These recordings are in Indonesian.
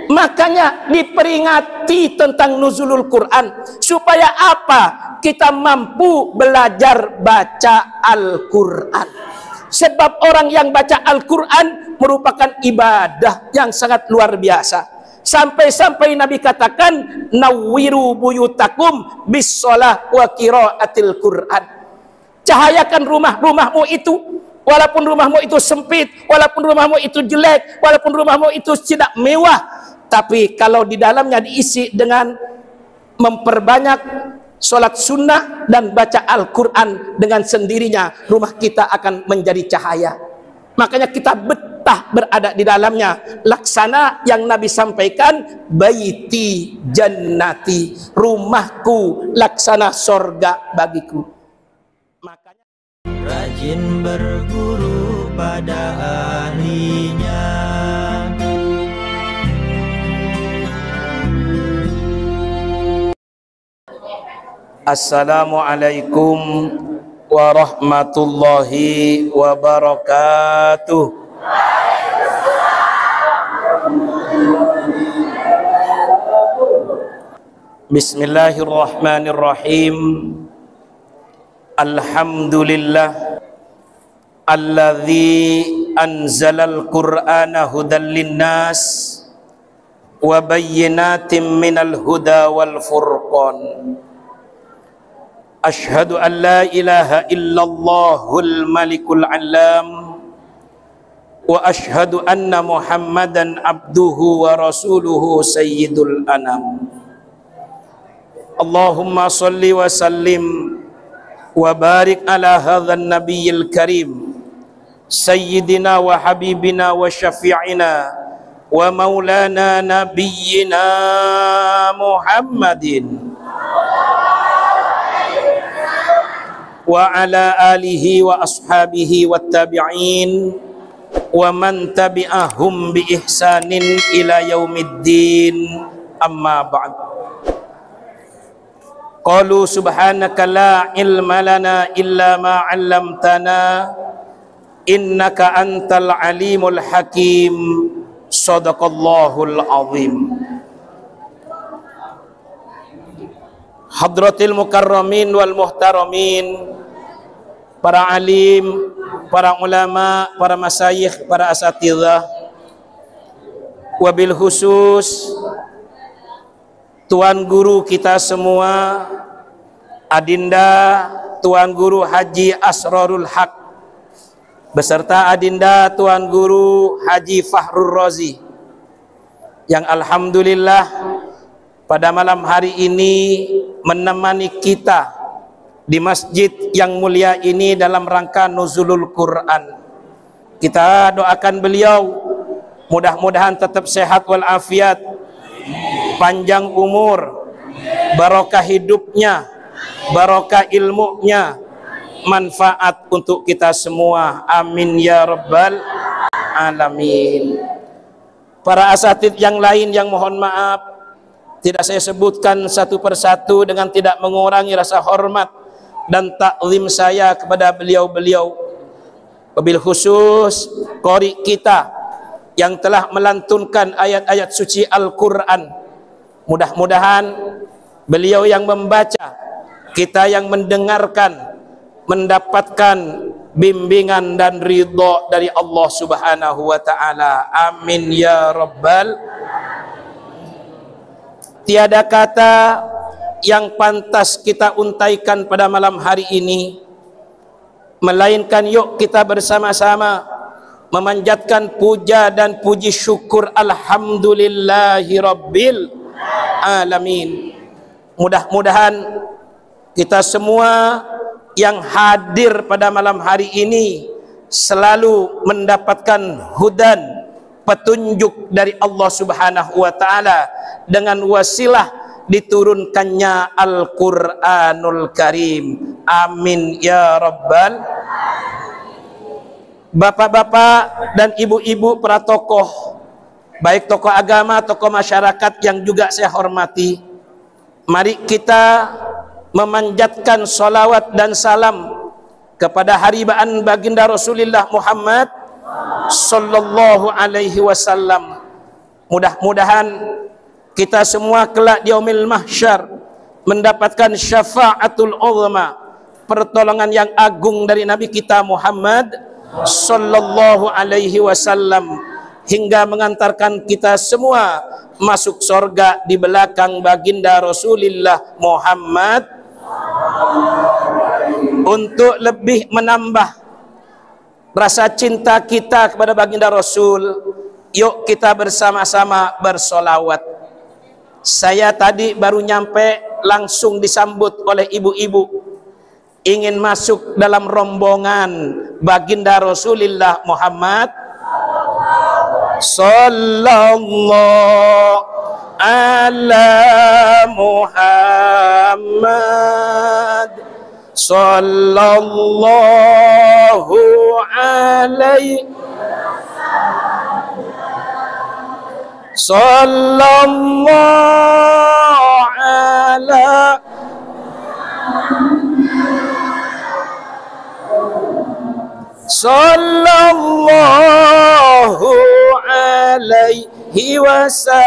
Makanya diperingati tentang nuzulul Quran supaya apa? Kita mampu belajar baca Al-Quran. Sebab orang yang baca Al-Quran merupakan ibadah yang sangat luar biasa. Sampai-sampai Nabi katakan, nawwiru buyutakum bis-shalah wa qiraatil Quran. Cahayakan rumah-rumahmu itu, walaupun rumahmu itu sempit, walaupun rumahmu itu jelek, walaupun rumahmu itu tidak mewah, tapi kalau di dalamnya diisi dengan memperbanyak sholat sunnah dan baca Al-Quran, dengan sendirinya rumah kita akan menjadi cahaya. Makanya kita betah berada di dalamnya. Laksana yang Nabi sampaikan, baiti jannati, rumahku laksana sorga bagiku. Makanya rajin berguru pada ahlinya. Assalamualaikum warahmatullahi wabarakatuh. Bismillahirrahmanirrahim. Alhamdulillah alladzi anzalal qur'ana hudan linnas wa bayyinatin minal huda wal furqan. Ashhadu an la ilaha illallahul malikul alam wa ashhadu anna muhammadan abduhu wa rasuluhu sayyidul anam. Allahumma salli wa sallim wa barik ala hadzal nabiyil karim sayyidina wa habibina wa syafi'ina wa maulana nabiyyina Muhammadin wa ala alihi wa ashabihi wa tabi'in wa man tabi'ahum bi ihsanin ila yaumiddin, amma ba'd. Qalu subhanaka la ilma lana illa ma 'allamtana innaka antal alimul hakim. Shadaqallahul azim. Hadratil mukarramin wal muhtaramin, para alim, para ulama, para masyayikh, para asatidzah, wabil khusus Tuan Guru kita semua, Adinda Tuan Guru Haji Asrarul Haq, beserta Adinda Tuan Guru Haji Fahrur Razi, yang alhamdulillah pada malam hari ini menemani kita di masjid yang mulia ini dalam rangka nuzulul Quran. Kita doakan beliau mudah-mudahan tetap sehat walafiat, panjang umur, barokah hidupnya, barokah ilmunya, manfaat untuk kita semua. Amin ya rabbal alamin. Para asatidz yang lain yang mohon maaf tidak saya sebutkan satu persatu dengan tidak mengurangi rasa hormat dan takzim saya kepada beliau-beliau. Wabil khusus qori kita yang telah melantunkan ayat-ayat suci Al-Quran. Mudah-mudahan beliau yang membaca, kita yang mendengarkan, mendapatkan bimbingan dan ridho dari Allah Subhanahu wa ta'ala. Amin ya rabbal. Tiada kata yang pantas kita untaikan pada malam hari ini, melainkan yuk kita bersama-sama memanjatkan puja dan puji syukur alhamdulillahi rabbil alamin. Mudah-mudahan kita semua yang hadir pada malam hari ini selalu mendapatkan hudan, petunjuk dari Allah Subhanahu wa ta'ala dengan wasilah diturunkannya Al-Quranul Karim. Amin ya rabbal. Bapak-bapak dan ibu-ibu, para tokoh, baik tokoh agama, tokoh masyarakat yang juga saya hormati, mari kita memanjatkan salawat dan salam kepada haribaan baginda Rasulullah Muhammad sallallahu alaihi wasallam, Mudah-mudahan kita semua kelak di yaumil mahsyar mendapatkan syafaatul uzma, pertolongan yang agung dari Nabi kita Muhammad sallallahu alaihi wasallam, hingga mengantarkan kita semua masuk surga di belakang baginda Rasulullah Muhammad. Untuk lebih menambah rasa cinta kita kepada baginda Rasul, yuk kita bersama-sama bersolawat. Saya tadi baru nyampe, langsung disambut oleh ibu-ibu ingin masuk dalam rombongan baginda Rasulullah Muhammad sallallahu ala Muhammad sallallahu alaihi sallallahu ala sallallahu alaihi wasallam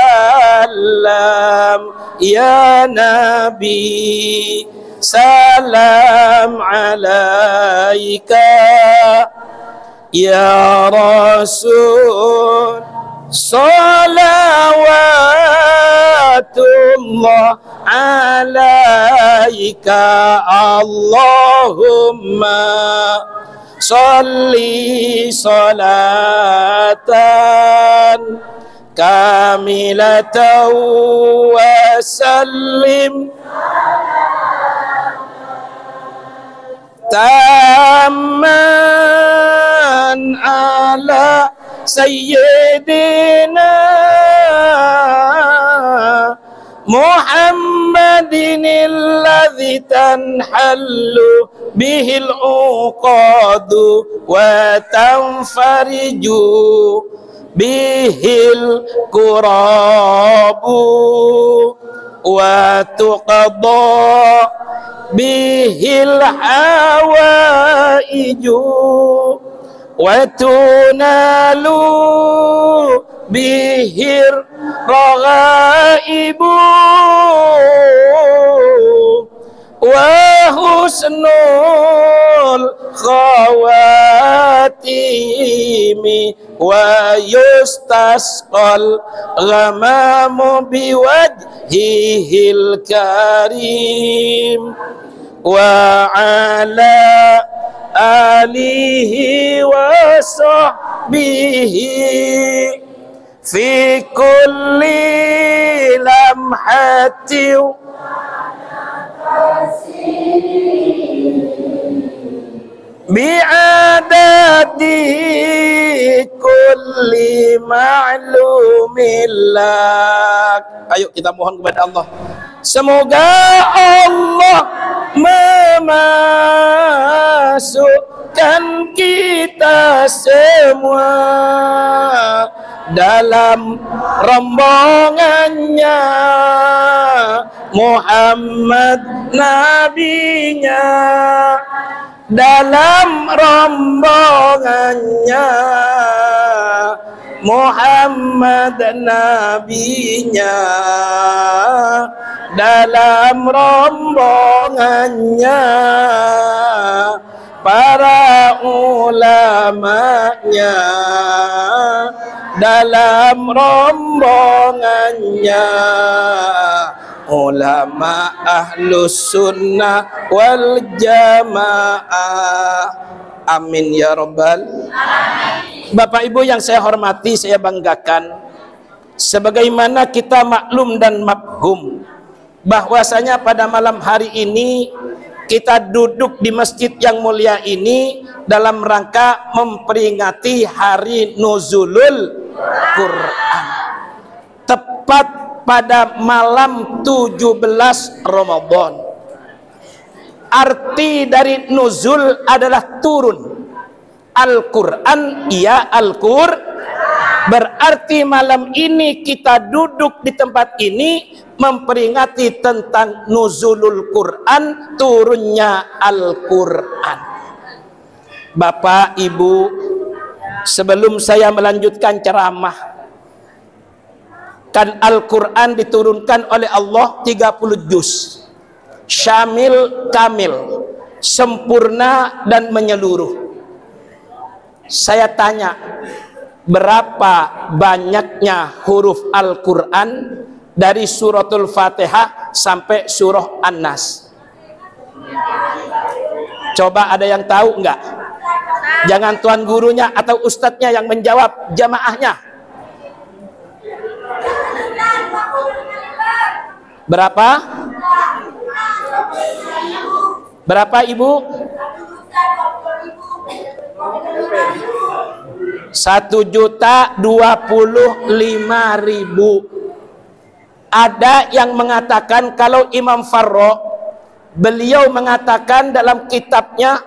ya Nabi salam alaika ya Rasul salawatullah alaika Allahumma salli salatan kamilatan wa sallim tamman ala sayyidina Muhammadin alladhi tanhallu bihil uqadu wa tanfariju bihil kurabu wa tuqadha bihil hawaiju wa tunalu bihir raghaibu wa husnul khawatimi wa yustasqal ghamamu biwajhihil karim wa ala alihi wa sahbihi fi kulli lamhatin bi'adadi kulli ma'lumillah. Ayo kita mohon kepada Allah, semoga Allah memasukkan kita semua dalam rombongannya Muhammad nabinya, dalam rombongannya Muhammad nabinya, dalam rombongannya para ulamanya, dalam rombongannya ulama ahlus sunnah wal jamaah. Amin ya rabbal alamin. Bapak Ibu yang saya hormati, saya banggakan, sebagaimana kita maklum dan mafhum bahwasanya pada malam hari ini kita duduk di masjid yang mulia ini dalam rangka memperingati hari nuzulul Quran, tepat pada malam 17 Ramadan. Arti dari nuzul adalah turun. Al-Quran, ya Al-Quran. Berarti malam ini kita duduk di tempat ini memperingati tentang nuzulul Quran, turunnya Al-Quran. Bapak, Ibu, sebelum saya melanjutkan ceramah, Kan Al-Quran diturunkan oleh Allah 30 juz, syamil kamil, sempurna dan menyeluruh. Saya tanya, berapa banyaknya huruf Al-Quran dari suratul Fatihah sampai surah An-Nas? Coba ada yang tahu enggak? Jangan tuan gurunya atau ustadznya yang menjawab, jamaahnya. Berapa? Berapa ibu? 1.025.000. Ada yang mengatakan kalau Imam Farro, beliau mengatakan dalam kitabnya,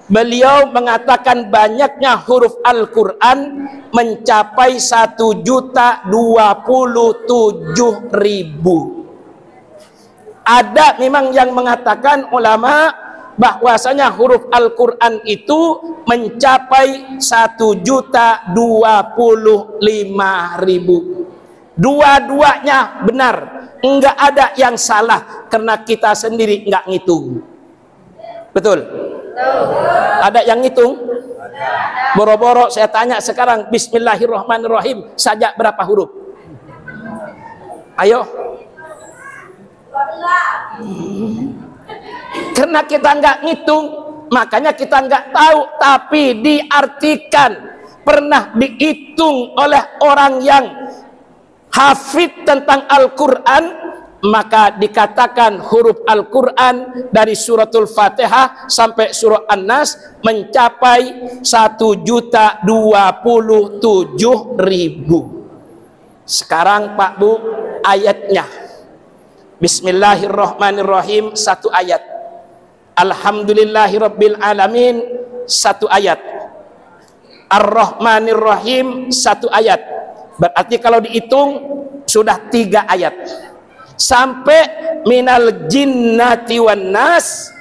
beliau mengatakan banyaknya huruf Al-Quran mencapai 1.027.000. Ada memang yang mengatakan ulama bahwasanya huruf Al-Quran itu mencapai 1.025.000. Dua-duanya benar, enggak ada yang salah karena kita sendiri enggak ngitung. Betul? Ada yang ngitung? Boro-boro saya tanya sekarang, Bismillahirrahmanirrahim saja berapa huruf? Ayo. Karena kita nggak ngitung, makanya kita nggak tahu, tapi diartikan, pernah dihitung oleh orang yang hafid tentang Al-Quran, maka dikatakan huruf Al-Quran dari suratul Fatihah sampai surah An-Nas mencapai 1.027.000. Sekarang Pak Bu, ayatnya. Bismillahirrahmanirrahim, 1 ayat. Alhamdulillahirabbil alamin, 1 ayat. Ar-Rahmanirrahim, 1 ayat. Berarti kalau dihitung sudah 3 ayat. Sampai minal jinnati wan nas,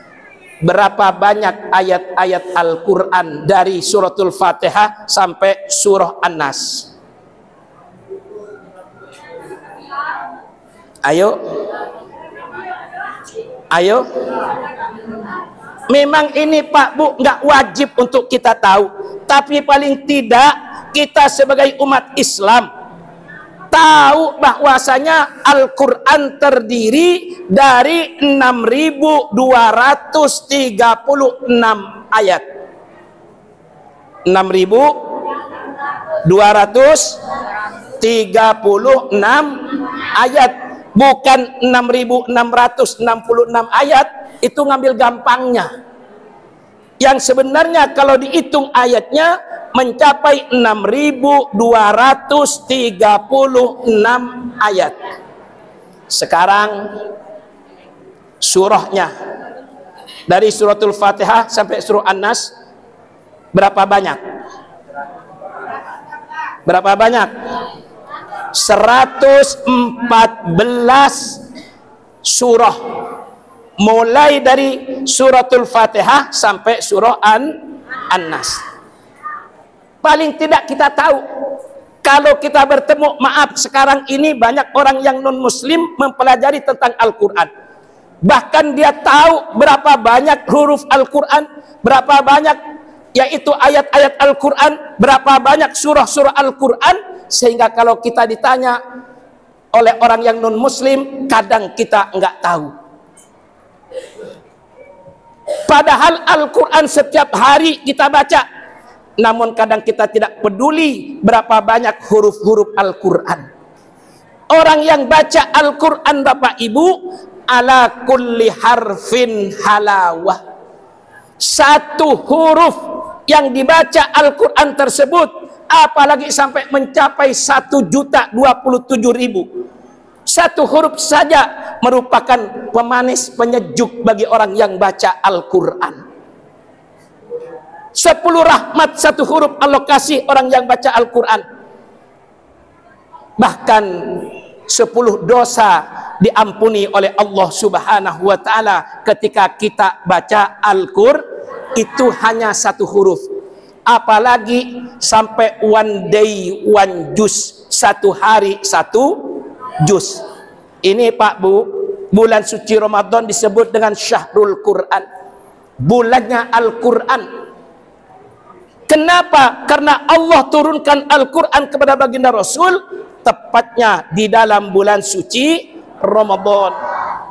berapa banyak ayat-ayat Al-Quran dari suratul Fatihah sampai surah An-Nas? Ayo. Ayo. Memang ini Pak Bu nggak wajib untuk kita tahu, tapi paling tidak kita sebagai umat Islam tahu bahwasanya Al-Quran terdiri dari 6.236 ayat. 6.236 ayat, bukan 6.666 ayat. Itu ngambil gampangnya. Yang sebenarnya kalau dihitung ayatnya mencapai 6.236 ayat. Sekarang surahnya, dari suratul Fatihah sampai surah An-Nas berapa banyak? Berapa banyak? 114 surah, mulai dari suratul Fatihah sampai surah An-Nas. Paling tidak kita tahu. Kalau kita bertemu, maaf, sekarang ini banyak orang yang non muslim mempelajari tentang Al-Quran. Bahkan dia tahu berapa banyak huruf Al-Quran, berapa banyak yaitu ayat-ayat Al-Quran, berapa banyak surah-surah Al-Quran, sehingga kalau kita ditanya oleh orang yang non muslim, kadang kita nggak tahu. Padahal Al-Quran setiap hari kita baca, namun kadang kita tidak peduli berapa banyak huruf-huruf Al-Quran. Orang yang baca Al-Quran Bapak Ibu, ala kulli harfin halawah. Satu huruf yang dibaca Al-Quran tersebut, apalagi sampai mencapai 1.027.000. Satu huruf saja merupakan pemanis, penyejuk bagi orang yang baca Al-Quran. 10 rahmat satu huruf Allah kasih orang yang baca Al-Quran. Bahkan 10 dosa diampuni oleh Allah Subhanahu wa ta'ala ketika kita baca Al-Quran. Itu hanya satu huruf. Apalagi sampai one day one juz, 1 hari 1 juz. Ini Pak Bu, bulan suci Ramadan disebut dengan Syahrul Quran, bulannya Al-Quran. Kenapa? Karena Allah turunkan Al-Quran kepada baginda Rasul tepatnya di dalam bulan suci Ramadan.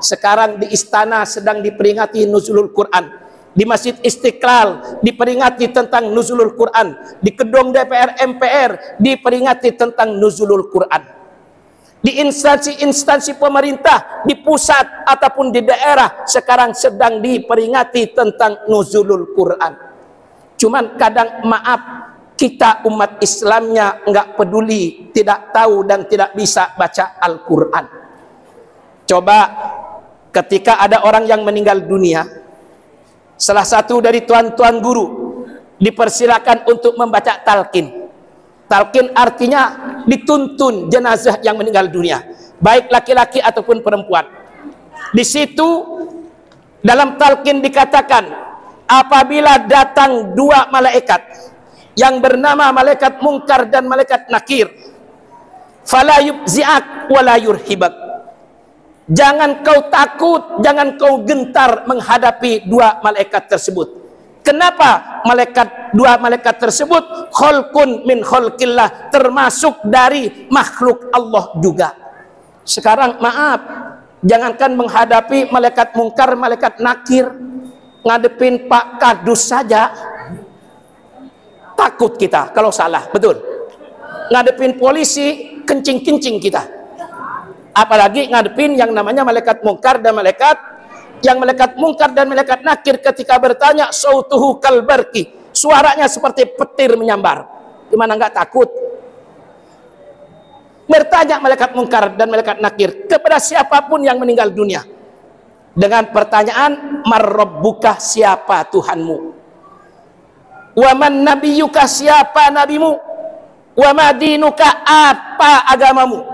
Sekarang di istana sedang diperingati nuzulul Quran, di Masjid Istiqlal diperingati tentang nuzulul Quran, di gedung DPR MPR diperingati tentang nuzulul Quran, di instansi-instansi pemerintah di pusat ataupun di daerah sekarang sedang diperingati tentang nuzulul Quran. Cuman kadang maaf, kita umat Islamnya nggak peduli, tidak tahu dan tidak bisa baca Al-Quran. Coba ketika ada orang yang meninggal dunia, salah satu dari tuan-tuan guru dipersilakan untuk membaca talqin. Talqin artinya dituntun jenazah yang meninggal dunia, baik laki-laki ataupun perempuan. Di situ dalam talqin dikatakan, apabila datang dua malaikat yang bernama malaikat mungkar dan malaikat nakir, fala yubzi'ak wala yurhibak. Jangan kau takut, jangan kau gentar menghadapi dua malaikat tersebut. Kenapa? Dua malaikat tersebut kholqun min kholqillah, termasuk dari makhluk Allah juga. Sekarang maaf, jangankan menghadapi malaikat mungkar, malaikat nakir, ngadepin Pak Kadus saja takut kita kalau salah, betul. Ngadepin polisi kencing-kencing kita, apalagi ngadepin yang namanya malaikat mungkar dan malaikat nakir. Ketika bertanya, sautuhu kalbarki, suaranya seperti petir menyambar. Gimana nggak takut? Bertanya malaikat mungkar dan malaikat nakir kepada siapapun yang meninggal dunia dengan pertanyaan, marrabbuka, siapa Tuhanmu? Waman nabiyuka, siapa nabimu? Wama dinuka, apa agamamu?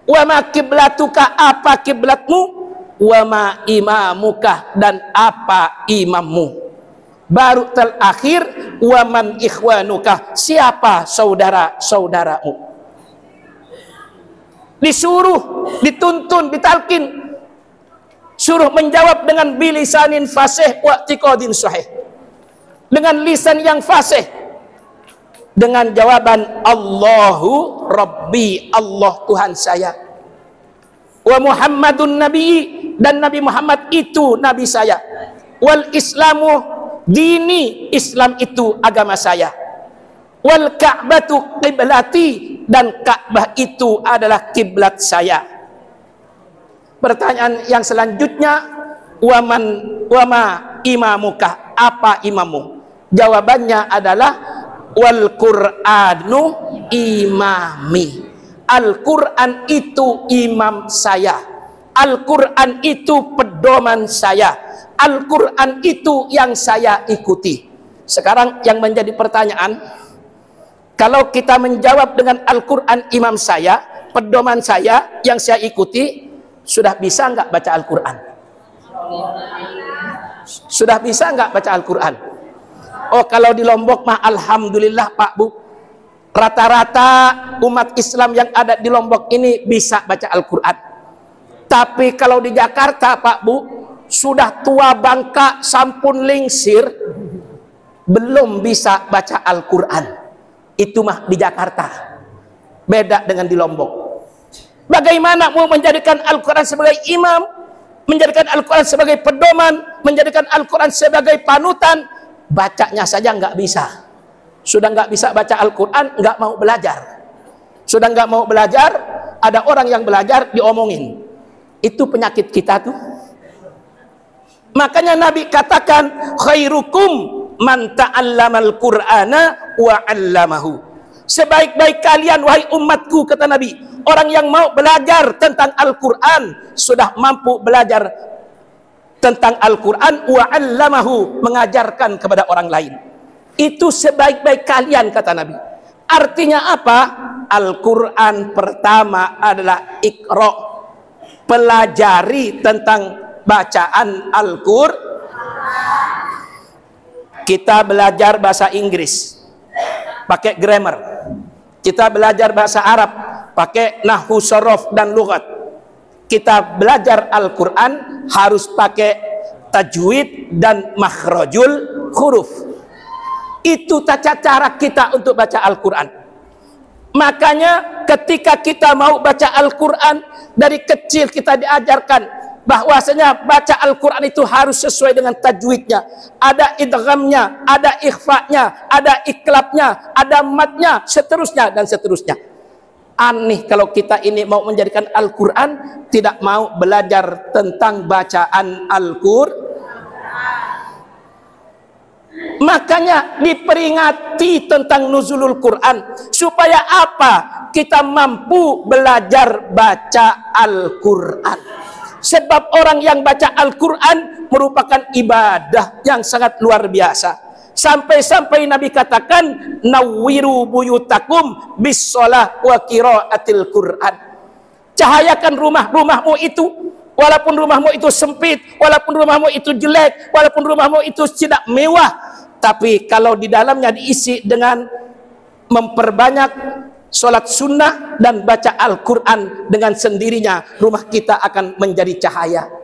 Wama kiblatuka, apa kiblatmu? Wama imamuka, dan apa imammu? Baru terakhir, waman ikhwanuka, siapa saudara-saudaramu? Disuruh, dituntun, ditalkin, suruh menjawab dengan bilisanin fasih wa tiqadin sahih, dengan lisan yang fasih, dengan jawaban Allahu Rabbi, Allah Tuhan saya, wa Muhammadun Nabi, dan Nabi Muhammad itu Nabi saya, wal Islamu dini, Islam itu agama saya, wal Ka'batu qiblati, dan Ka'bah itu adalah kiblat saya. Pertanyaan yang selanjutnya, wama imamuka, apa imammu? Jawabannya adalah wal Qur'anu imami, Al-Quran itu imam saya, Al-Quran itu pedoman saya, Al-Quran itu yang saya ikuti. Sekarang yang menjadi pertanyaan, kalau kita menjawab dengan Al-Quran imam saya, pedoman saya, yang saya ikuti, sudah bisa nggak baca Al-Quran? Sudah bisa nggak baca Al-Quran? Oh, kalau di Lombok mah alhamdulillah Pak Bu, rata-rata umat Islam yang ada di Lombok ini bisa baca Al-Quran. Tapi kalau di Jakarta Pak Bu, sudah tua bangka, sampun lingsir, belum bisa baca Al-Quran. Itu mah di Jakarta, beda dengan di Lombok. Bagaimana mau menjadikan Al-Quran sebagai imam, menjadikan Al-Quran sebagai pedoman, menjadikan Al-Quran sebagai panutan, bacanya saja nggak bisa. Sudah nggak bisa baca Al-Quran, nggak mau belajar. Sudah nggak mau belajar, ada orang yang belajar diomongin. Itu penyakit kita tuh. Makanya Nabi katakan, khairukum man ta'allamal Qur'ana wa 'allamahu. Sebaik-baik kalian wahai umatku, kata Nabi, orang yang mau belajar tentang Al-Quran, sudah mampu belajar tentang Al-Quran, wa 'allamahu, mengajarkan kepada orang lain. Itu sebaik-baik kalian, kata Nabi. Artinya apa? Al-Quran pertama adalah Iqra, pelajari tentang bacaan Al-Quran. Kita belajar bahasa Inggris pakai grammar, kita belajar bahasa Arab pakai nahwu, sorof, dan lughat. Kita belajar Al-Quran harus pakai tajwid dan makhrajul huruf. Itu tata cara kita untuk baca Al-Quran. Makanya ketika kita mau baca Al-Quran, dari kecil kita diajarkan bahwasanya baca Al-Quran itu harus sesuai dengan tajwidnya. Ada idghamnya, ada ikhfa'nya, ada iklabnya, ada matnya, seterusnya dan seterusnya. Aneh kalau kita ini mau menjadikan Al-Quran tidak mau belajar tentang bacaan Al-Quran. Makanya diperingati tentang nuzulul Quran. Supaya apa? Kita mampu belajar baca Al-Quran. Sebab orang yang baca Al-Quran merupakan ibadah yang sangat luar biasa. Sampai-sampai Nabi katakan, nawwiru buyutakum bis-shalah wa qiraatil Quran. Cahayakan rumah-rumahmu itu, walaupun rumahmu itu sempit, walaupun rumahmu itu jelek, walaupun rumahmu itu tidak mewah, tapi kalau di dalamnya diisi dengan memperbanyak sholat sunnah dan baca Al-Quran, dengan sendirinya rumah kita akan menjadi cahaya.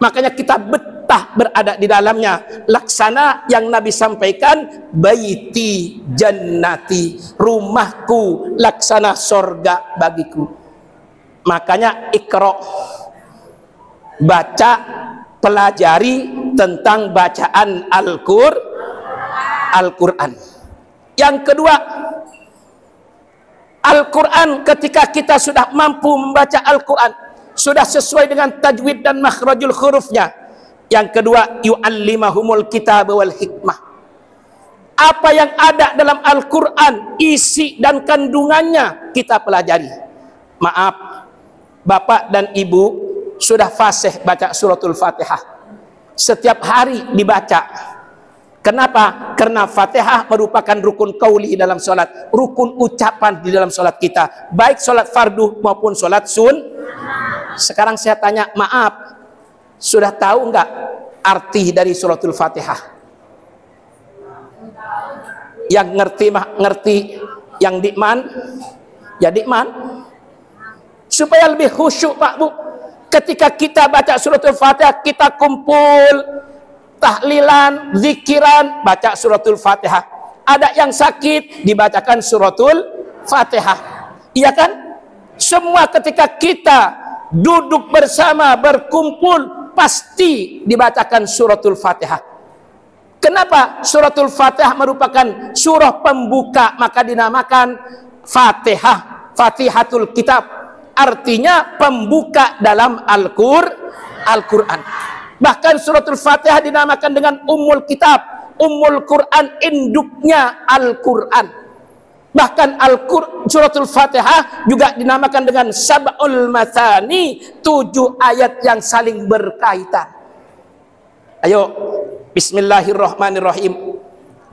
Makanya kita betah berada di dalamnya. Laksana yang Nabi sampaikan, baiti jannati, rumahku laksana sorga bagiku. Makanya ikra, baca, pelajari tentang bacaan Al-Quran. Yang kedua, Al-Quran, ketika kita sudah mampu membaca Al-Quran, sudah sesuai dengan tajwid dan makhrajul hurufnya. Yang kedua, yu'allimahumul kitab wal hikmah. Apa yang ada dalam Al-Quran, isi dan kandungannya kita pelajari. Maaf, Bapak dan Ibu sudah fasih baca suratul Fatihah. Setiap hari dibaca. Kenapa? Karena Fatihah merupakan rukun qauli dalam sholat, rukun ucapan di dalam sholat kita, baik sholat fardu maupun sholat Sekarang saya tanya, maaf, sudah tahu nggak arti dari suratul Fatihah? Yang ngerti mah ngerti, yang dikman ya dikman. Supaya lebih khusyuk Pak Bu, ketika kita baca suratul Fatihah, kita kumpul tahlilan, zikiran, baca suratul Fatihah. Ada yang sakit, dibacakan suratul Fatihah. Iya kan? Semua ketika kita duduk bersama, berkumpul, pasti dibacakan suratul Fatihah. Kenapa? Suratul Fatihah merupakan surah pembuka, maka dinamakan Fatihah, Fatihatul Kitab. Artinya pembuka dalam Al-Quran. Bahkan suratul Fatihah dinamakan dengan Ummul Kitab, Ummul Quran, induknya Al-Quran. Bahkan suratul Fatihah juga dinamakan dengan Sab'ul Mathani, 7 ayat yang saling berkaitan. Ayo, bismillahirrahmanirrahim,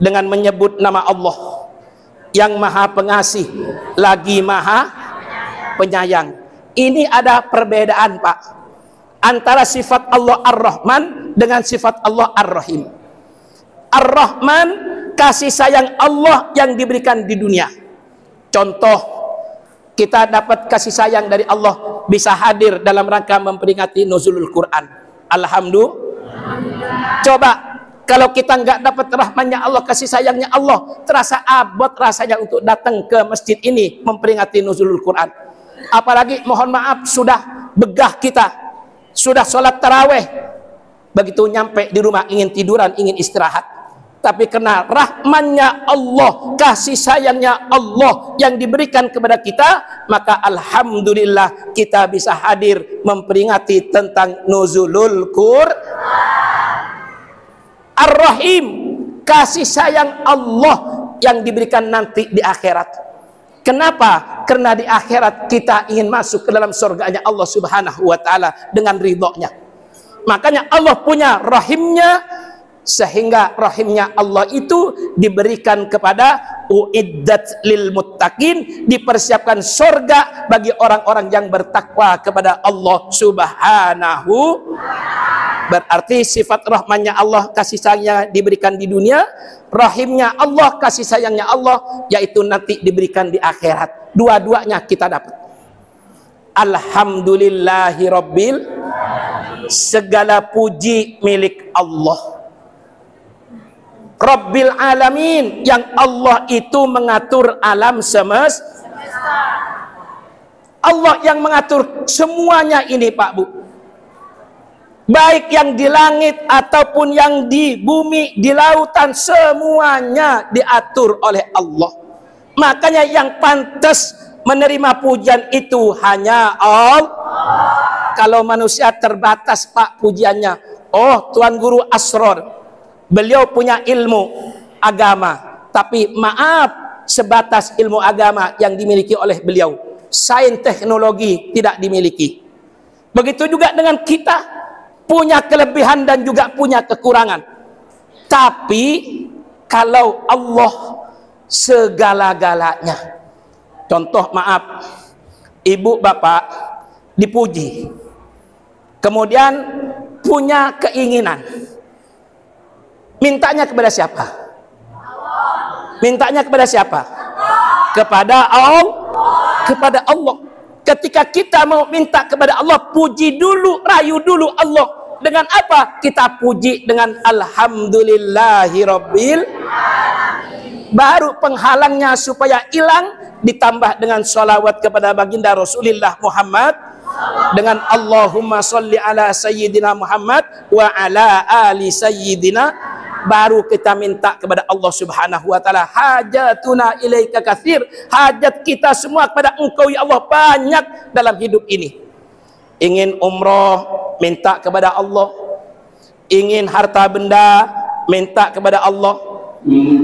dengan menyebut nama Allah yang Maha Pengasih lagi Maha Penyayang. Ini ada perbedaan Pak, antara sifat Allah Ar-Rahman dengan sifat Allah Ar-Rahim. Ar-Rahman, kasih sayang Allah yang diberikan di dunia. Contoh, kita dapat kasih sayang dari Allah, bisa hadir dalam rangka memperingati nuzulul Quran. Alhamdulillah. Coba kalau kita nggak dapat rahmannya Allah, kasih sayangnya Allah, terasa abot rasanya untuk datang ke masjid ini memperingati nuzulul Quran. Apalagi mohon maaf, sudah begah kita, sudah sholat taraweh, begitu nyampe di rumah ingin tiduran, ingin istirahat. Tapi karena rahmannya Allah, kasih sayangnya Allah yang diberikan kepada kita, maka alhamdulillah kita bisa hadir memperingati tentang nuzulul Quran. Ar-Rahim, kasih sayang Allah yang diberikan nanti di akhirat. Kenapa? Karena di akhirat kita ingin masuk ke dalam surganya Allah Subhanahu wa Ta'ala dengan ridhonya. Makanya Allah punya rahimnya, sehingga rahimnya Allah itu diberikan kepada uiddat lil muttaqin, dipersiapkan surga bagi orang-orang yang bertakwa kepada Allah Subhanahu. Berarti sifat rahmannya Allah, kasih sayangnya diberikan di dunia, rahimnya Allah, kasih sayangnya Allah, yaitu nanti diberikan di akhirat. Dua-duanya kita dapat. Alhamdulillahi Rabbil, segala puji milik Allah. Rabbil Alamin, yang Allah itu mengatur alam semesta. Allah yang mengatur semuanya ini Pak Bu. Baik yang di langit ataupun yang di bumi, di lautan, semuanya diatur oleh Allah. Makanya yang pantas menerima pujian itu hanya Allah. Kalau manusia terbatas Pak pujiannya. Oh, Tuan Guru Asror, beliau punya ilmu agama, tapi maaf, sebatas ilmu agama yang dimiliki oleh beliau. Sains teknologi tidak dimiliki. Begitu juga dengan kita, punya kelebihan dan juga punya kekurangan. Tapi kalau Allah segala-galanya. Contoh, maaf, ibu bapak dipuji, kemudian punya keinginan, mintanya kepada siapa? Mintanya kepada siapa? Kepada Allah. Kepada Allah. Ketika kita mau minta kepada Allah, puji dulu, rayu dulu Allah. Dengan apa? Kita puji dengan Alhamdulillahi Rabbil Alamin. Baru penghalangnya supaya hilang, ditambah dengan sholawat kepada baginda Rasulullah Muhammad, dengan Allahumma sholli ala Sayyidina Muhammad wa ala ali Sayyidina, baru kita minta kepada Allah Subhanahu wa Ta'ala. Hajatuna ilaika katsir, hajat kita semua kepada Engkau ya Allah banyak dalam hidup ini. Ingin umroh, minta kepada Allah. Ingin harta benda, minta kepada Allah.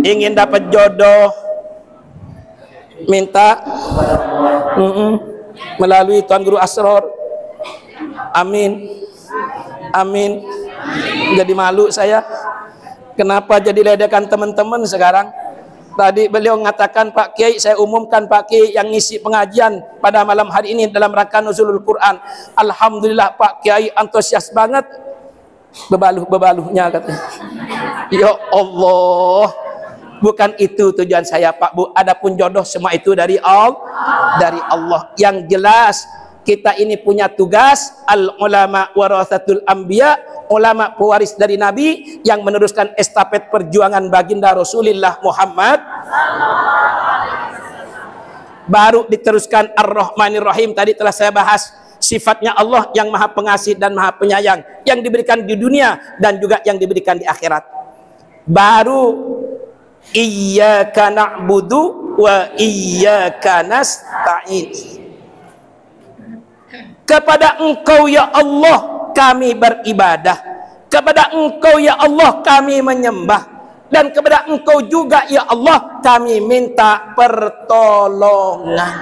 Ingin dapat jodoh, minta melalui Tuan Guru Asror. Amin. Amin. Jadi malu saya. Kenapa jadi ledekan teman-teman sekarang? Tadi beliau mengatakan, Pak Kiai, saya umumkan Pak Kiai yang ngisi pengajian pada malam hari ini dalam rangka nuzulul Quran. Alhamdulillah Pak Kiai antusias banget. Bebaluh-bebaluhnya katanya. Ya Allah, bukan itu tujuan saya Pak Bu. Adapun jodoh semua itu dari Allah. Dari Allah. Yang jelas kita ini punya tugas, al ulama warathatul anbiya, ulama pewaris dari Nabi yang meneruskan estafet perjuangan baginda Rasulullah Muhammad. Baru diteruskan Ar-Rahmanir Rahim. Tadi telah saya bahas sifatnya Allah yang maha pengasih dan maha penyayang, yang diberikan di dunia dan juga yang diberikan di akhirat. Baru iyyaka na'budu wa iyyaka nasta'in. Kepada Engkau ya Allah kami beribadah, kepada Engkau ya Allah kami menyembah, dan kepada Engkau juga ya Allah kami minta pertolongan.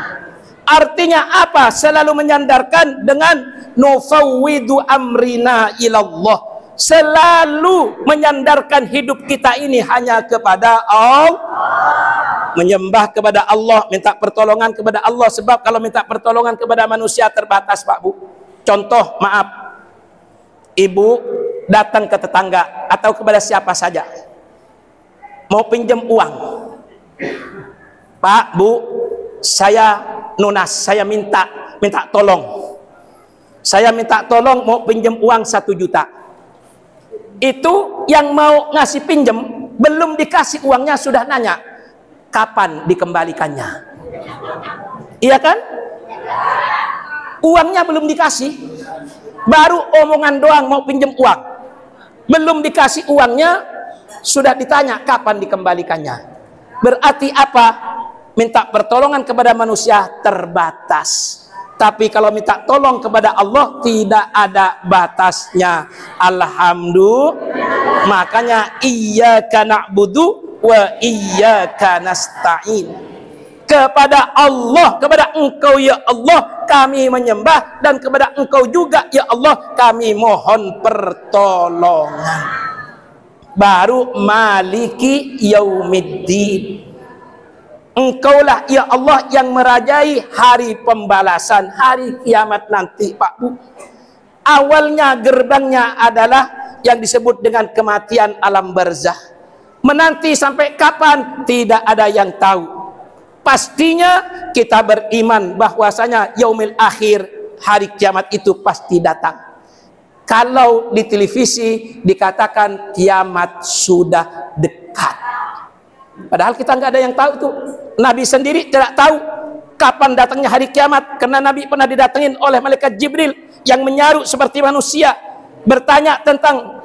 Artinya apa? Selalu menyandarkan dengan nufawwidu amrina ilallah. Selalu menyandarkan hidup kita ini hanya kepada Allah. Menyembah kepada Allah, minta pertolongan kepada Allah. Sebab kalau minta pertolongan kepada manusia terbatas Pak Bu. Contoh, maaf, ibu datang ke tetangga atau kepada siapa saja, mau pinjam uang. Pak Bu, saya nunas, saya minta tolong. Saya minta tolong mau pinjam uang 1 juta. Itu yang mau ngasih pinjam belum dikasih uangnya sudah nanya kapan dikembalikannya. Iya kan? Uangnya belum dikasih, baru omongan doang mau pinjam uang. Belum dikasih uangnya sudah ditanya kapan dikembalikannya. Berarti apa? Minta pertolongan kepada manusia terbatas. Tapi kalau minta tolong kepada Allah tidak ada batasnya. Alhamdulillah. Makanya iyyaka na'budu wa iyyaka nasta'in. Kepada Allah, kepada Engkau ya Allah kami menyembah, dan kepada Engkau juga ya Allah kami mohon pertolongan. Baru maliki yaumiddin. Engkaulah ya Allah yang merajai hari pembalasan, hari kiamat nanti Pak Bu. Awalnya gerbangnya adalah yang disebut dengan kematian alam barzah. Menanti sampai kapan tidak ada yang tahu. Pastinya kita beriman bahwasanya yaumil akhir hari kiamat itu pasti datang. Kalau di televisi dikatakan kiamat sudah dekat, padahal kita nggak ada yang tahu tuh. Nabi sendiri tidak tahu kapan datangnya hari kiamat, karena Nabi pernah didatengin oleh malaikat Jibril yang menyaru seperti manusia, bertanya tentang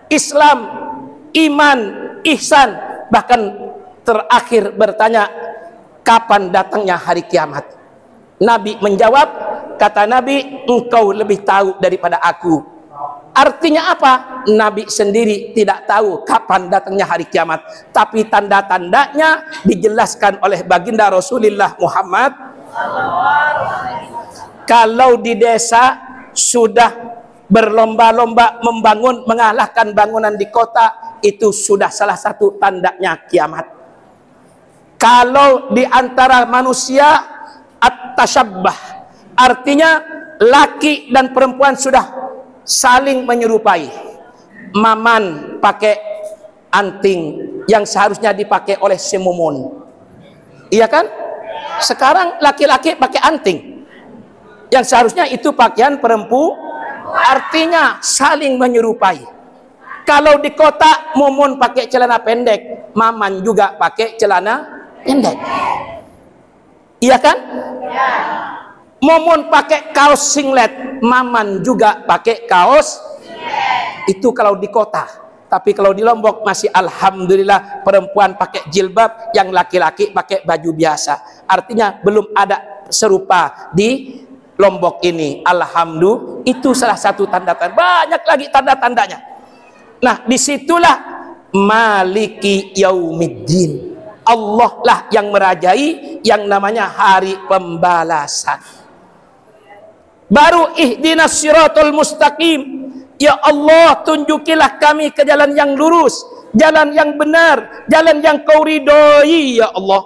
Islam, iman, ihsan, bahkan terakhir bertanya kapan datangnya hari kiamat. Nabi menjawab, kata Nabi, engkau lebih tahu daripada aku. Artinya apa? Nabi sendiri tidak tahu kapan datangnya hari kiamat, tapi tanda-tandanya dijelaskan oleh baginda Rasulullah Muhammad. Kalau di desa sudah berlomba-lomba membangun, mengalahkan bangunan di kota, itu sudah salah satu tandanya kiamat. Kalau di antara manusia at-tasyabbah, artinya laki dan perempuan sudah saling menyerupai. Maman pakai anting yang seharusnya dipakai oleh si mumun, iya kan? Sekarang laki-laki pakai anting yang seharusnya itu pakaian perempuan, artinya saling menyerupai. Kalau di kota mumun pakai celana pendek, maman juga pakai celana pendek, iya kan? Mumun pakai kaos singlet, maman juga pakai kaos. Itu kalau di kota. Tapi kalau di Lombok masih alhamdulillah perempuan pakai jilbab, yang laki-laki pakai baju biasa. Artinya belum ada serupa di Lombok ini. Alhamdulillah, itu salah satu tanda-tanda. Banyak lagi tanda-tandanya. Nah, disitulah Maliki Yaumiddin. Allah lah yang merajai yang namanya hari pembalasan. Baru ihdinas siratal mustaqim. Ya Allah, tunjukilah kami ke jalan yang lurus, jalan yang benar, jalan yang kau ridhoi ya Allah.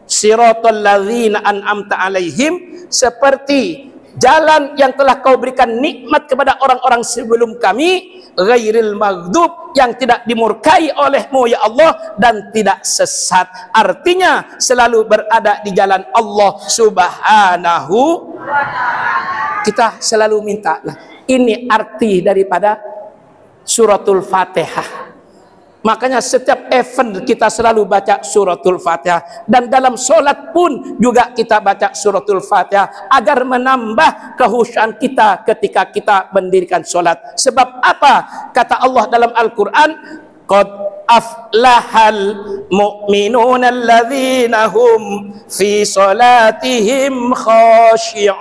Siratal ladzina an'amta alaihim, seperti jalan yang telah kau berikan nikmat kepada orang-orang sebelum kami, ghairil maghdub, yang tidak dimurkai olehmu ya Allah, dan tidak sesat. Artinya selalu berada di jalan Allah subhanahu wa ta'ala. Kita selalu minta lah. Ini arti daripada suratul Fatihah. Makanya setiap event kita selalu baca suratul Fatihah, dan dalam sholat pun juga kita baca suratul Fatihah agar menambah kehusyuan kita ketika kita mendirikan sholat. Sebab apa? Kata Allah dalam Al-Quran, qad aflahal mu'minuna alladzina hum fi salatihim khashi'un.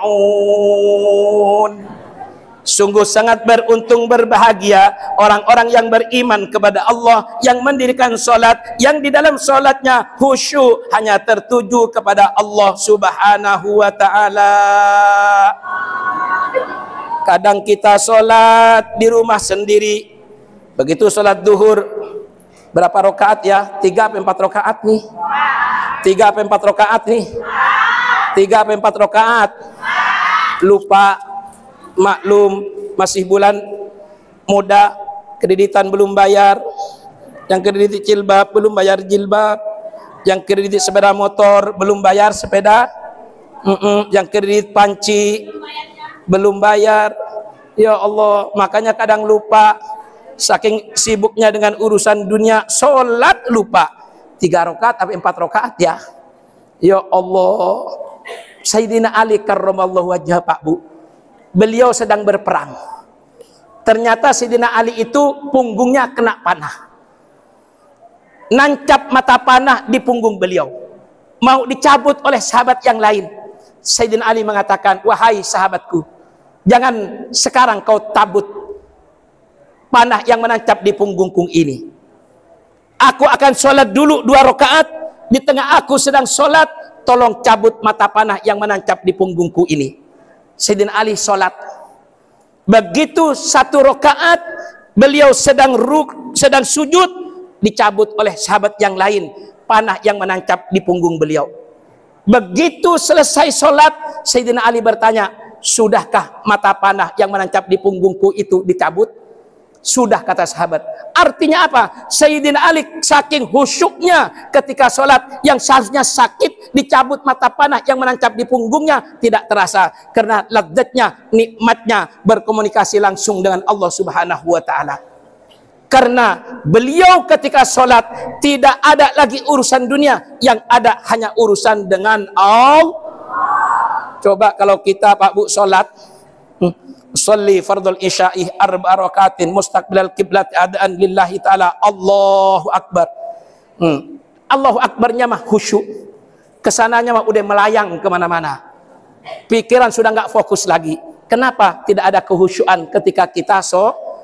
Sungguh sangat beruntung, berbahagia orang-orang yang beriman kepada Allah, yang mendirikan sholat, yang di dalam sholatnya khusyuk hanya tertuju kepada Allah subhanahu wa ta'ala. Kadang kita sholat di rumah sendiri, begitu sholat duhur, berapa rakaat ya? 3 sampai 4 rakaat nih. 3 sampai 4 rakaat nih. 3 sampai 4 rakaat. Lupa, maklum, masih bulan muda, kreditan belum bayar, yang kredit jilbab belum bayar jilbab, yang kredit sepeda motor belum bayar sepeda, yang kredit panci belum bayar. Ya Allah, makanya kadang lupa, saking sibuknya dengan urusan dunia, sholat lupa. 3 rakaat sampai 4 rakaat ya. Ya Allah. Sayyidina Ali karramallahu wajhah, Pak Bu, beliau sedang berperang. Ternyata Sayyidina Ali itu punggungnya kena panah. Nancap mata panah di punggung beliau. Mau dicabut oleh sahabat yang lain. Sayyidina Ali mengatakan, wahai sahabatku, jangan sekarang kau tabut panah yang menancap di punggungku ini. Aku akan sholat dulu 2 rakaat. Di tengah aku sedang sholat, tolong cabut mata panah yang menancap di punggungku ini. Sayyidina Ali sholat. Begitu 1 rakaat, beliau sedang sujud, dicabut oleh sahabat yang lain panah yang menancap di punggung beliau. Begitu selesai sholat, Sayyidina Ali bertanya, sudahkah mata panah yang menancap di punggungku itu dicabut? Sudah, kata sahabat. Artinya apa? Sayyidina Ali saking khusyuknya ketika sholat, yang seharusnya sakit dicabut mata panah yang menancap di punggungnya tidak terasa, karena lezatnya, nikmatnya berkomunikasi langsung dengan Allah Subhanahu wa ta'ala. Karena beliau ketika sholat tidak ada lagi urusan dunia, yang ada hanya urusan dengan Allah. Coba kalau kita, Pak Bu, sholat, sholli fardul isya'i arba'a rakatin mustaqbilal qiblat adaan lillahi ta'ala, Allahu akbar. Allahu akbarnya mah khusyuk, kesananya mah udah melayang kemana-mana, pikiran sudah nggak fokus lagi. Kenapa? Tidak ada kehusyuan ketika kita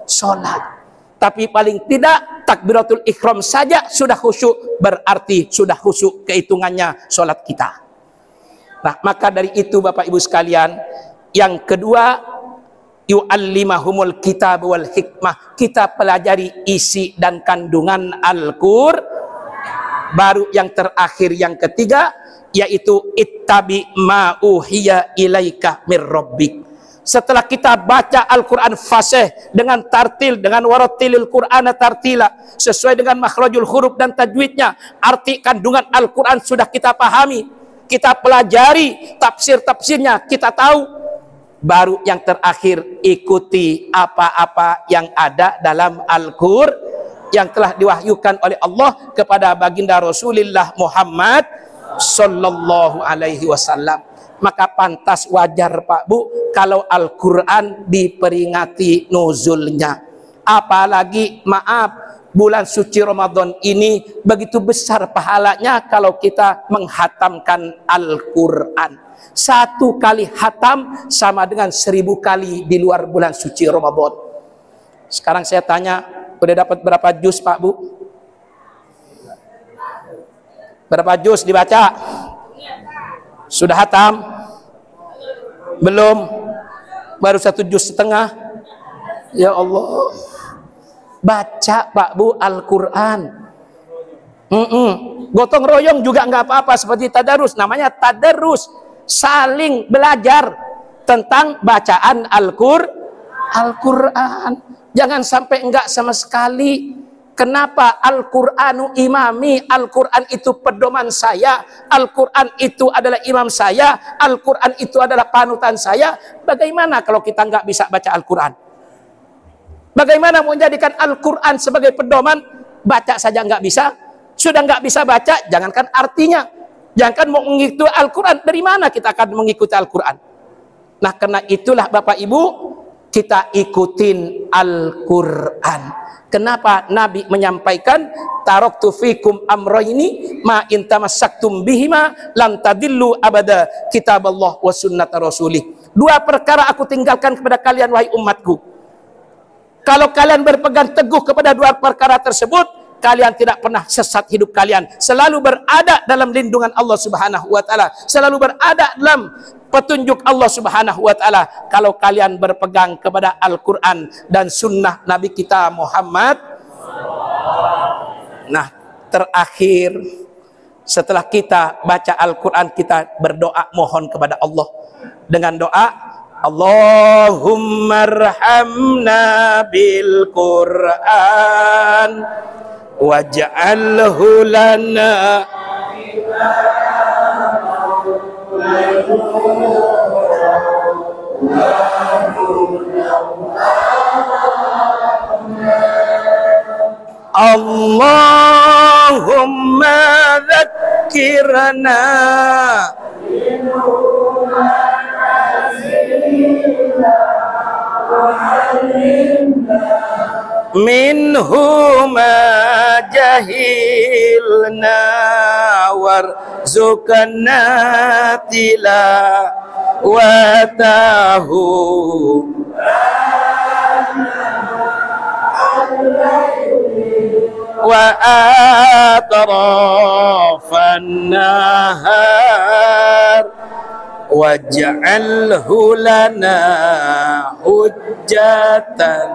sholat. Tapi paling tidak takbiratul ihram saja sudah khusyuk, berarti sudah khusyuk kehitungannya sholat kita. Nah, maka dari itu Bapak Ibu sekalian, yang kedua, yu'allimahumul kitab wal hikmah, kita pelajari isi dan kandungan Al-Qur'an. Baru yang terakhir, yang ketiga, yaitu ittabi ma uhiya ilaika mir rabbik. Setelah kita baca Al-Quran fasih dengan tartil, dengan warattilil Qur'ana tartila, sesuai dengan makhrajul huruf dan tajwidnya, arti kandungan Al-Quran sudah kita pahami, kita pelajari, tafsir-tafsirnya kita tahu. Baru yang terakhir, ikuti apa-apa yang ada dalam Al-Qur'an yang telah diwahyukan oleh Allah kepada baginda Rasulullah Muhammad sallallahu alaihi wasallam. Maka pantas, wajar Pak Bu, kalau Al-Quran diperingati nuzulnya. Apalagi, maaf, bulan suci Ramadan ini begitu besar pahalanya kalau kita menghatamkan Al-Quran. 1 kali hatam sama dengan 1000 kali di luar bulan suci Ramadan. Sekarang saya tanya, udah dapat berapa juz Pak Bu? Berapa juz dibaca? Sudah hatam? Belum? Baru 1,5 juz. Ya Allah. Baca Pak Bu Al-Quran. Gotong royong juga nggak apa-apa, seperti tadarus. Namanya tadarus, saling belajar tentang bacaan Al-Quran. Jangan sampai enggak sama sekali. Kenapa? Al-Qur'anu imami, Al-Quran itu pedoman saya, Al-Quran itu adalah imam saya, Al-Quran itu adalah panutan saya. Bagaimana kalau kita nggak bisa baca Al-Quran? Bagaimana mau menjadikan Al-Quran sebagai pedoman? Baca saja nggak bisa. Sudah nggak bisa baca, jangankan artinya, jangankan mau mengikuti Al-Quran. Dari mana kita akan mengikuti Al-Quran? Nah, karena itulah Bapak Ibu, kita ikutin Al-Quran. Kenapa Nabi menyampaikan taraktu fikum amrayni ma in tamassaktum bihima lan tadillu abada, kitaballah wa sunnata rasulih. 2 perkara aku tinggalkan kepada kalian wahai umatku. Kalau kalian berpegang teguh kepada 2 perkara tersebut, kalian tidak pernah sesat hidup kalian, selalu berada dalam lindungan Allah Subhanahu wa taala, selalu berada dalam petunjuk Allah Subhanahu wa taala kalau kalian berpegang kepada Al-Quran dan sunnah Nabi kita Muhammad. Nah, terakhir, setelah kita baca Al-Quran, kita berdoa mohon kepada Allah dengan doa Allahumma arhamna bil Quran waj'alhu lana Allahumma dzakkirna minhu ma jahilna warzuqna tilawatahu wa atrafan nahar waj'alhu lana hujjatan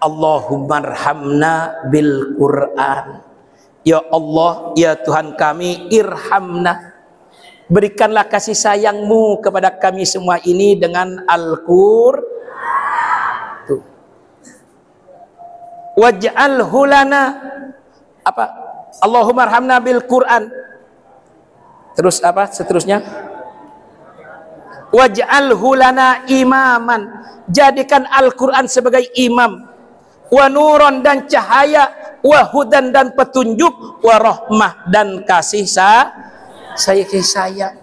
Allahumma arhamna bil Qur'an. Ya Allah, ya Tuhan kami, irhamna, berikanlah kasih sayangmu kepada kami semua ini dengan Al-Qur'an. Waj'alhu lana, apa? Allahumma arhamna bil Qur'an. Terus apa seterusnya? Waj'alhu lana imaman, jadikan Al-Qur'an sebagai imam, wa nuron dan cahaya, wa hudan dan petunjuk, wa rahmah dan kasih sayang.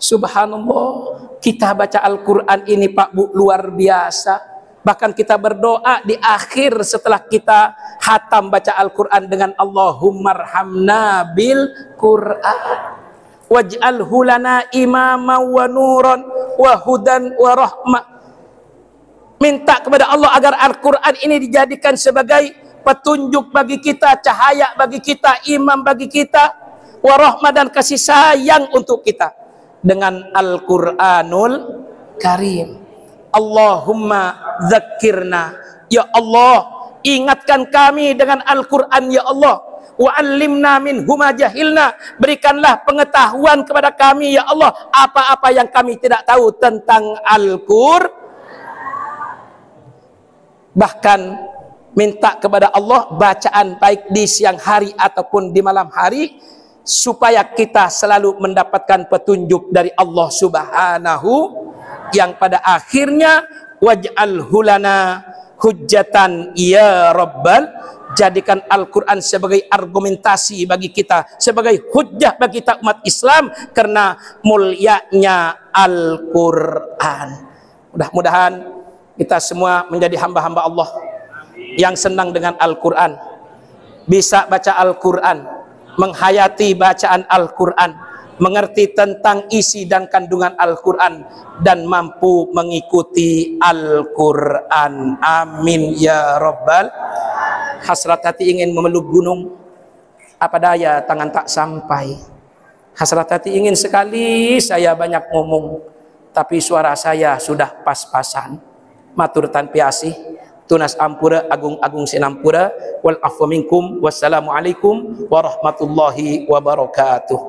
Subhanallah, kita baca Al-Quran ini Pak Bu luar biasa. Bahkan kita berdoa di akhir setelah kita hatam baca Al-Quran dengan Allahumma arhamna bil Qur'an waj'alhu lana imama wa nuran wa hudan wa rahmah. Minta kepada Allah agar Al-Quran ini dijadikan sebagai petunjuk bagi kita, cahaya bagi kita, imam bagi kita, warahmah dan kasih sayang untuk kita dengan Al-Quranul Karim. Allahumma dzakirna, ya Allah, ingatkan kami dengan Al-Quran ya Allah. Wa'allimna minhu ma jahilna, berikanlah pengetahuan kepada kami ya Allah apa-apa yang kami tidak tahu tentang Al-Quran. Bahkan minta kepada Allah bacaan baik di siang hari ataupun di malam hari, supaya kita selalu mendapatkan petunjuk dari Allah Subhanahu, yang pada akhirnya waj'alhu lana hujjatan ya Rabbal, jadikan Al-Quran sebagai argumentasi bagi kita, sebagai hujjah bagi kita umat Islam, karena mulianya Al-Quran. Mudah-mudahan kita semua menjadi hamba-hamba Allah yang senang dengan Al-Quran, bisa baca Al-Quran, menghayati bacaan Al-Quran, mengerti tentang isi dan kandungan Al-Quran, dan mampu mengikuti Al-Quran. Amin ya Rabbal. Hasrat hati ingin memeluk gunung, apa daya tangan tak sampai. Hasrat hati ingin sekali saya banyak ngomong, tapi suara saya sudah pas-pasan. Matur tanpi asih, tunas ampura agung-agung sinampura, wal afwa minkum, wassalamualaikum warahmatullahi wabarakatuh.